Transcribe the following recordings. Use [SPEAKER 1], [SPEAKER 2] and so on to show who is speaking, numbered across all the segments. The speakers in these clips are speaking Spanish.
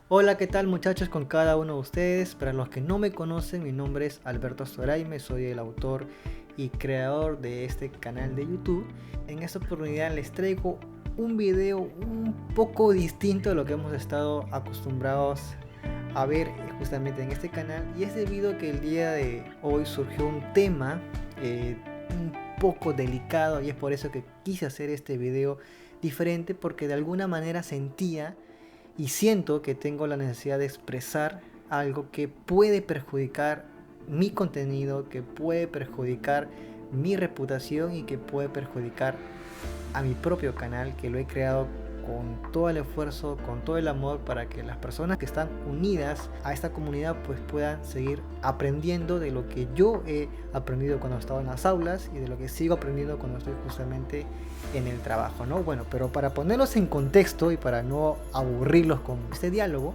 [SPEAKER 1] Hola, ¿qué tal muchachos con cada uno de ustedes? Para los que no me conocen, mi nombre es Alberto Astoraime, soy el autor y creador de este canal de YouTube. En esta oportunidad les traigo un video un poco distinto de lo que hemos estado acostumbrados a ver justamente en este canal, y es debido a que el día de hoy surgió un tema un poco delicado, y es por eso que quise hacer este video diferente, porque de alguna manera sentía y siento que tengo la necesidad de expresar algo que puede perjudicar mi contenido, que puede perjudicar mi reputación y que puede perjudicar a mi propio canal, que lo he creado con todo el esfuerzo, con todo el amor, para que las personas que están unidas a esta comunidad pues puedan seguir aprendiendo de lo que yo he aprendido cuando estaba en las aulas y de lo que sigo aprendiendo cuando estoy justamente en el trabajo, ¿no? Bueno, pero para ponerlos en contexto y para no aburrirlos con este diálogo,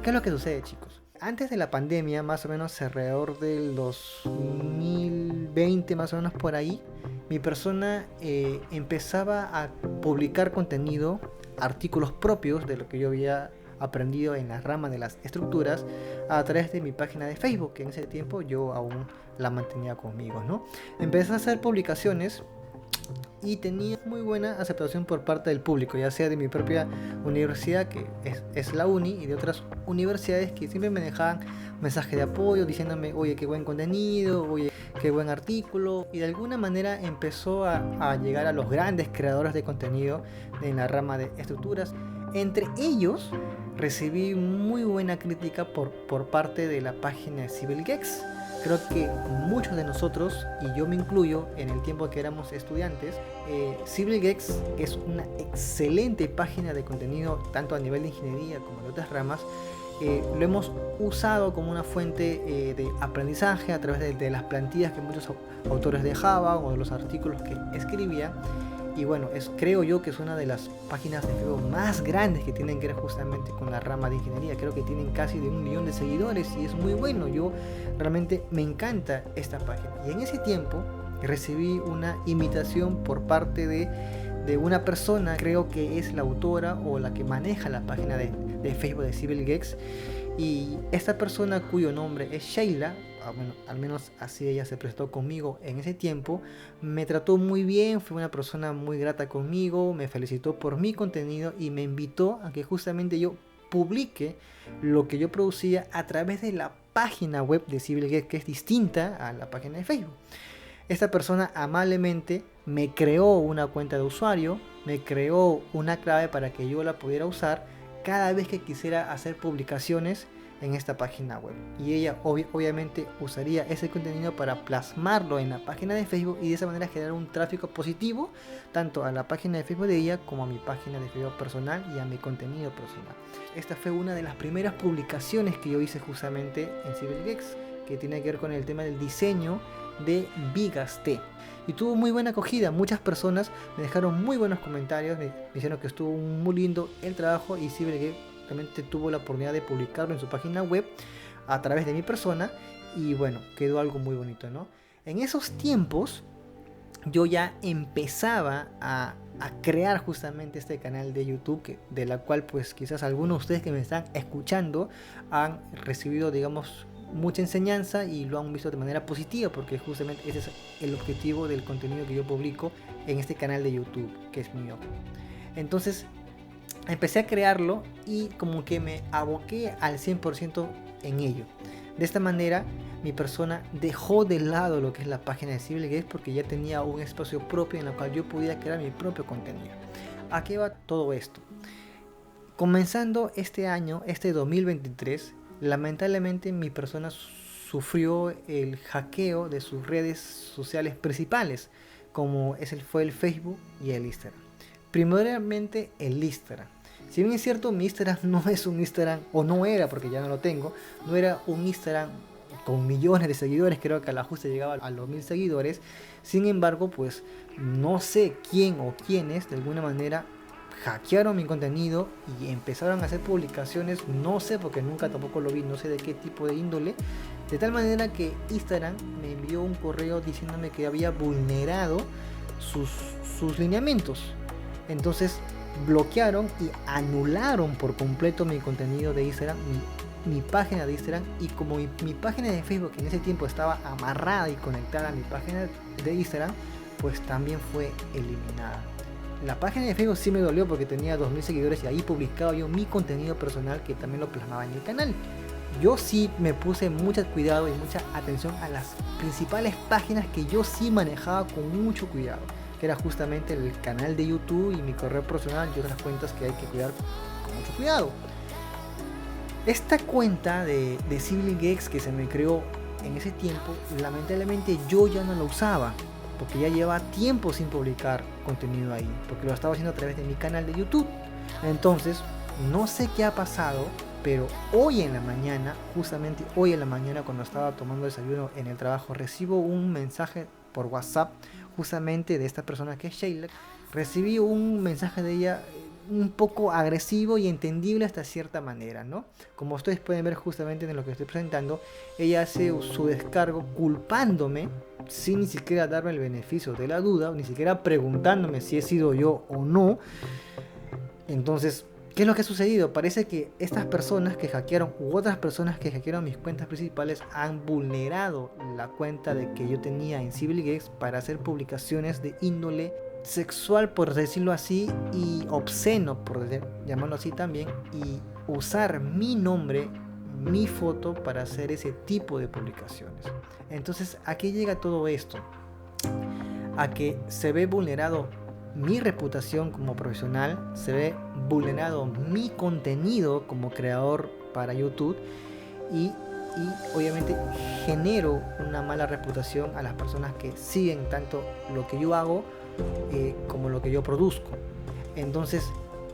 [SPEAKER 1] ¿qué es lo que sucede, chicos? Antes de la pandemia, más o menos alrededor del 2020, más o menos por ahí, mi persona empezaba a publicar contenido, artículos propios de lo que yo había aprendido en la rama de las estructuras a través de mi página de Facebook, que en ese tiempo yo aún la mantenía conmigo, ¿no? Empecé a hacer publicaciones y tenía muy buena aceptación por parte del público, ya sea de mi propia universidad, que es la uni, y de otras universidades que siempre me dejaban mensajes de apoyo diciéndome: oye, qué buen contenido, oye, qué buen artículo. Y de alguna manera empezó a llegar a los grandes creadores de contenido en la rama de estructuras. Entre ellos recibí muy buena crítica por parte de la página de Civil Gex. Creo que muchos de nosotros, y yo me incluyo, en el tiempo que éramos estudiantes, Civil Gex es una excelente página de contenido, tanto a nivel de ingeniería como de otras ramas. Lo hemos usado como una fuente de aprendizaje a través de las plantillas que muchos autores dejaban o de los artículos que escribían. Y bueno, creo yo que es una de las páginas de Facebook más grandes que tienen que ver justamente con la rama de ingeniería. Creo que tienen casi de 1 millón de seguidores y es muy bueno. Yo realmente me encanta esta página. Y en ese tiempo recibí una invitación por parte de una persona, creo que es la autora o la que maneja la página de Facebook de Civil Gex. Y esta persona, cuyo nombre es Sheila, bueno, al menos así ella se prestó conmigo en ese tiempo, me trató muy bien, fue una persona muy grata conmigo, me felicitó por mi contenido y me invitó a que justamente yo publique lo que yo producía a través de la página web de Civil Gex, que es distinta a la página de Facebook. Esta persona amablemente me creó una cuenta de usuario, me creó una clave para que yo la pudiera usar cada vez que quisiera hacer publicaciones en esta página web, y ella obviamente usaría ese contenido para plasmarlo en la página de Facebook y de esa manera generar un tráfico positivo tanto a la página de Facebook de ella como a mi página de Facebook personal y a mi contenido personal. Esta fue una de las primeras publicaciones que yo hice justamente en Civil Gex, que tiene que ver con el tema del diseño de vigas T, y tuvo muy buena acogida. Muchas personas me dejaron muy buenos comentarios, me dijeron que estuvo muy lindo el trabajo, y Civil Gex realmente tuvo la oportunidad de publicarlo en su página web a través de mi persona, y bueno, quedó algo muy bonito, ¿no? En esos tiempos yo ya empezaba a crear justamente este canal de YouTube, de la cual pues quizás algunos de ustedes que me están escuchando han recibido, digamos, mucha enseñanza y lo han visto de manera positiva, porque justamente ese es el objetivo del contenido que yo publico en este canal de YouTube, que es mío. Entonces empecé a crearlo y como que me aboqué al 100% en ello. De esta manera mi persona dejó de lado lo que es la página de Civil Gex, porque ya tenía un espacio propio en el cual yo podía crear mi propio contenido. ¿A qué va todo esto? Comenzando este año, este 2023, lamentablemente mi persona sufrió el hackeo de sus redes sociales principales, como fue el Facebook y el Instagram. Primordialmente el Instagram. Si bien es cierto, mi Instagram no es un Instagram, o no era, porque ya no lo tengo, no era un Instagram con millones de seguidores, creo que al ajuste llegaba a los 1000 seguidores. Sin embargo, pues no sé quién o quiénes de alguna manera hackearon mi contenido y empezaron a hacer publicaciones, no sé, porque nunca tampoco lo vi, no sé de qué tipo de índole, de tal manera que Instagram me envió un correo diciéndome que había vulnerado sus lineamientos. Entonces bloquearon y anularon por completo mi contenido de Instagram, mi página de Instagram, y como mi página de Facebook en ese tiempo estaba amarrada y conectada a mi página de Instagram, pues también fue eliminada. La página de Facebook sí me dolió porque tenía 2000 seguidores y ahí publicaba yo mi contenido personal que también lo plasmaba en el canal. Yo sí me puse mucho cuidado y mucha atención a las principales páginas que yo sí manejaba con mucho cuidado, que era justamente el canal de YouTube y mi correo personal y otras cuentas que hay que cuidar con mucho cuidado. Esta cuenta de SiblingX que se me creó en ese tiempo, lamentablemente yo ya no la usaba, porque ya lleva tiempo sin publicar contenido ahí, porque lo estaba haciendo a través de mi canal de YouTube. Entonces, no sé qué ha pasado, pero hoy en la mañana, justamente hoy en la mañana cuando estaba tomando desayuno en el trabajo, recibo un mensaje por WhatsApp justamente de esta persona que es Sheila. Recibí un mensaje de ella un poco agresivo y entendible hasta cierta manera, ¿no? Como ustedes pueden ver justamente en lo que estoy presentando, ella hace su descargo culpándome sin ni siquiera darme el beneficio de la duda, ni siquiera preguntándome si he sido yo o no. Entonces, ¿qué es lo que ha sucedido? Parece que estas personas que hackearon u otras personas que hackearon mis cuentas principales han vulnerado la cuenta de que yo tenía en SiblingX para hacer publicaciones de índole sexual, por decirlo así, y obsceno, por llamarlo así también, y usar mi nombre, mi foto para hacer ese tipo de publicaciones. Entonces, ¿a qué llega todo esto? A que se ve vulnerado mi reputación como profesional, se ve vulnerado mi contenido como creador para YouTube y obviamente genero una mala reputación a las personas que siguen tanto lo que yo hago como lo que yo produzco. Entonces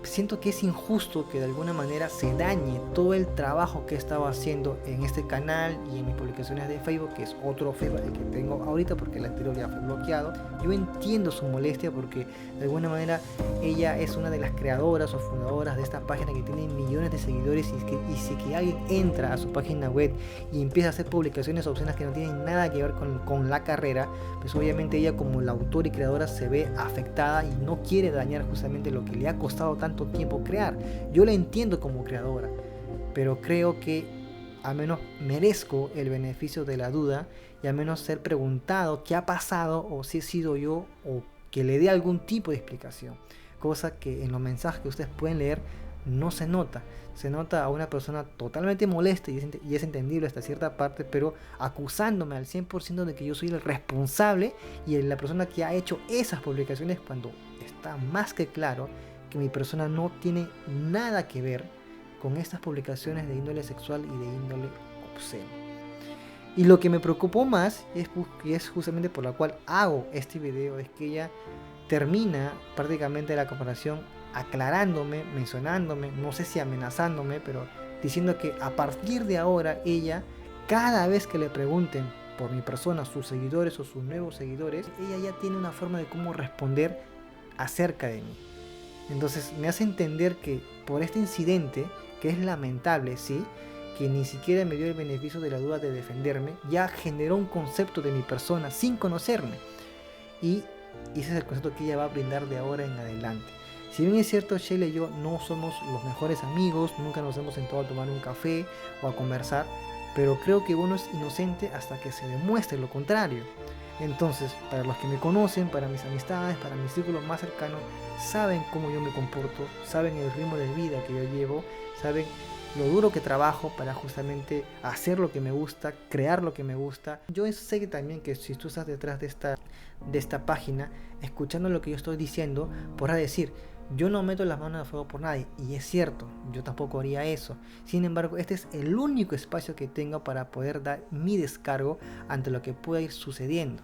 [SPEAKER 1] siento que es injusto que de alguna manera se dañe todo el trabajo que he estado haciendo en este canal y en mis publicaciones de Facebook, que es otro Facebook el que tengo ahorita porque el anterior ya fue bloqueado. Yo entiendo su molestia porque de alguna manera ella es una de las creadoras o fundadoras de esta página que tiene millones de seguidores, y si que alguien entra a su página web y empieza a hacer publicaciones obscenas que no tienen nada que ver con la carrera, pues obviamente ella como la autora y creadora se ve afectada y no quiere dañar justamente lo que le ha costado tanto tiempo crear. Yo la entiendo como creadora, pero creo que al menos merezco el beneficio de la duda y al menos ser preguntado qué ha pasado o si he sido yo, o que le dé algún tipo de explicación, cosa que en los mensajes que ustedes pueden leer no se nota. Se nota a una persona totalmente molesta y es entendible hasta cierta parte, pero acusándome al 100% de que yo soy el responsable y la persona que ha hecho esas publicaciones, cuando está más que claro que mi persona no tiene nada que ver con estas publicaciones de índole sexual y de índole obsceno. Y lo que me preocupó más es justamente por la cual hago este video, es que ella termina prácticamente la comparación aclarándome, mencionándome, no sé si amenazándome, pero diciendo que a partir de ahora ella, cada vez que le pregunten por mi persona, sus seguidores o sus nuevos seguidores, ella ya tiene una forma de cómo responder acerca de mí. Entonces me hace entender que por este incidente, que es lamentable, sí, que ni siquiera me dio el beneficio de la duda de defenderme, ya generó un concepto de mi persona sin conocerme. Y ese es el concepto que ella va a brindar de ahora en adelante. Si bien es cierto, Sheila y yo no somos los mejores amigos, nunca nos hemos sentado a tomar un café o a conversar, pero creo que uno es inocente hasta que se demuestre lo contrario. Entonces, para los que me conocen, para mis amistades, para mi círculo más cercano, saben cómo yo me comporto, saben el ritmo de vida que yo llevo, saben lo duro que trabajo para justamente hacer lo que me gusta, crear lo que me gusta. Yo sé que también que si tú estás detrás de esta página, escuchando lo que yo estoy diciendo, podrás decir: yo no meto las manos a fuego por nadie, y es cierto, yo tampoco haría eso. Sin embargo, este es el único espacio que tengo para poder dar mi descargo ante lo que pueda ir sucediendo.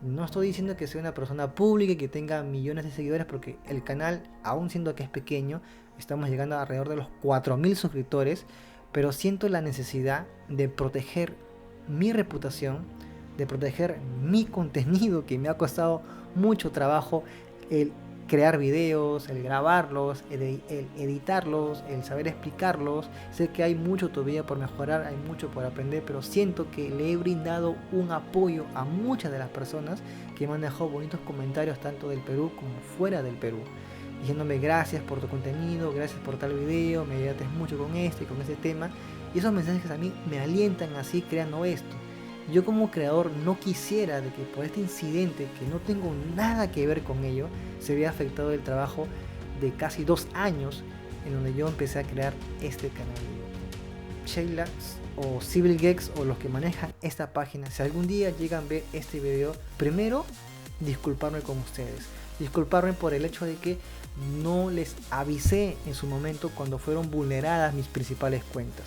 [SPEAKER 1] No estoy diciendo que sea una persona pública y que tenga millones de seguidores, porque el canal, aún siendo que es pequeño, estamos llegando a alrededor de los 4000 suscriptores, pero siento la necesidad de proteger mi reputación, de proteger mi contenido, que me ha costado mucho trabajo el crear videos, el grabarlos, el editarlos, el saber explicarlos. Sé que hay mucho todavía por mejorar, hay mucho por aprender, pero siento que le he brindado un apoyo a muchas de las personas que me han dejado bonitos comentarios tanto del Perú como fuera del Perú. diciéndome gracias por tu contenido, gracias por tal video, me ayudaste mucho con este y con ese tema. Y esos mensajes a mí me alientan a seguir creando esto. Yo como creador no quisiera de que por este incidente, que no tengo nada que ver con ello, se vea afectado el trabajo de casi 2 años en donde yo empecé a crear este canal de YouTube. Sheila o CivilGeeks o los que manejan esta página, si algún día llegan a ver este video, primero disculparme con ustedes, disculparme por el hecho de que no les avisé en su momento cuando fueron vulneradas mis principales cuentas.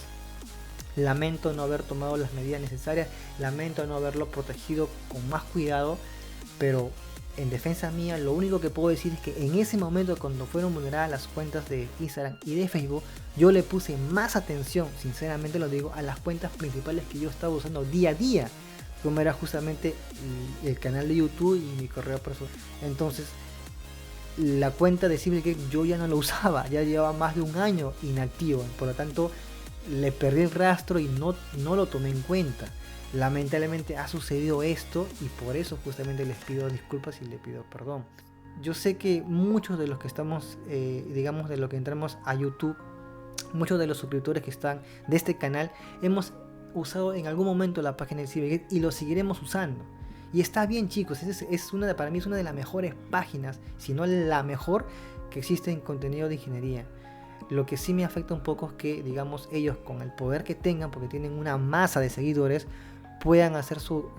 [SPEAKER 1] Lamento no haber tomado las medidas necesarias, lamento no haberlo protegido con más cuidado, pero en defensa mía lo único que puedo decir es que en ese momento, cuando fueron vulneradas las cuentas de Instagram y de Facebook, yo le puse más atención, sinceramente lo digo, a las cuentas principales que yo estaba usando día a día, como era justamente el canal de YouTube y mi correo personal. Entonces la cuenta de CivilGeeks yo ya no la usaba, ya llevaba más de 1 año inactivo, por lo tanto le perdí el rastro y no lo tomé en cuenta. Lamentablemente ha sucedido esto y por eso justamente les pido disculpas y les pido perdón. Yo sé que muchos de los que estamos, digamos, de los que entramos a YouTube, muchos de los suscriptores que están de este canal, hemos usado en algún momento la página de CivilGeeks y lo seguiremos usando. Y está bien, chicos, para mí es una de las mejores páginas, si no la mejor, que existe en contenido de ingeniería. Lo que sí me afecta un poco es que, digamos, ellos con el poder que tengan, porque tienen una masa de seguidores, puedan hacer su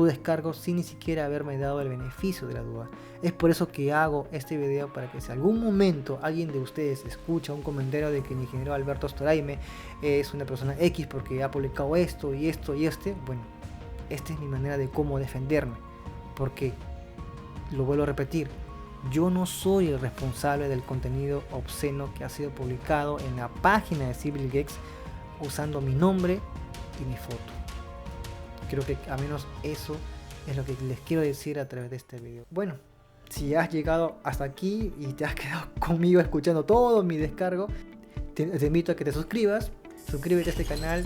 [SPEAKER 1] descargo sin ni siquiera haberme dado el beneficio de la duda. Es por eso que hago este video, para que si algún momento alguien de ustedes escucha un comentario de que el ingeniero Alberto Storaime es una persona X porque ha publicado esto y esto y bueno, esta es mi manera de cómo defenderme, porque, lo vuelvo a repetir, yo no soy el responsable del contenido obsceno que ha sido publicado en la página de CivilGeeks usando mi nombre y mi foto. Creo que al menos eso es lo que les quiero decir a través de este video. Bueno, si has llegado hasta aquí y te has quedado conmigo escuchando todo mi descargo, te invito a que te suscribas, suscríbete a este canal,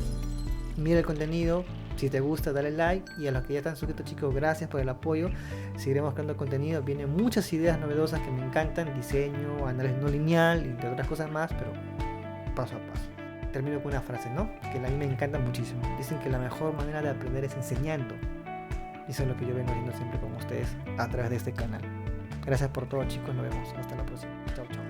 [SPEAKER 1] mira el contenido. Si te gusta, dale like, y a los que ya están suscritos, chicos, gracias por el apoyo. Seguiremos creando contenido, vienen muchas ideas novedosas que me encantan, diseño, análisis no lineal y entre otras cosas más, pero paso a paso. Termino con una frase, ¿no? Que a mí me encanta muchísimo. Dicen que la mejor manera de aprender es enseñando. Y eso es lo que yo vengo haciendo siempre con ustedes a través de este canal. Gracias por todo, chicos, nos vemos hasta la próxima. Chao, chao.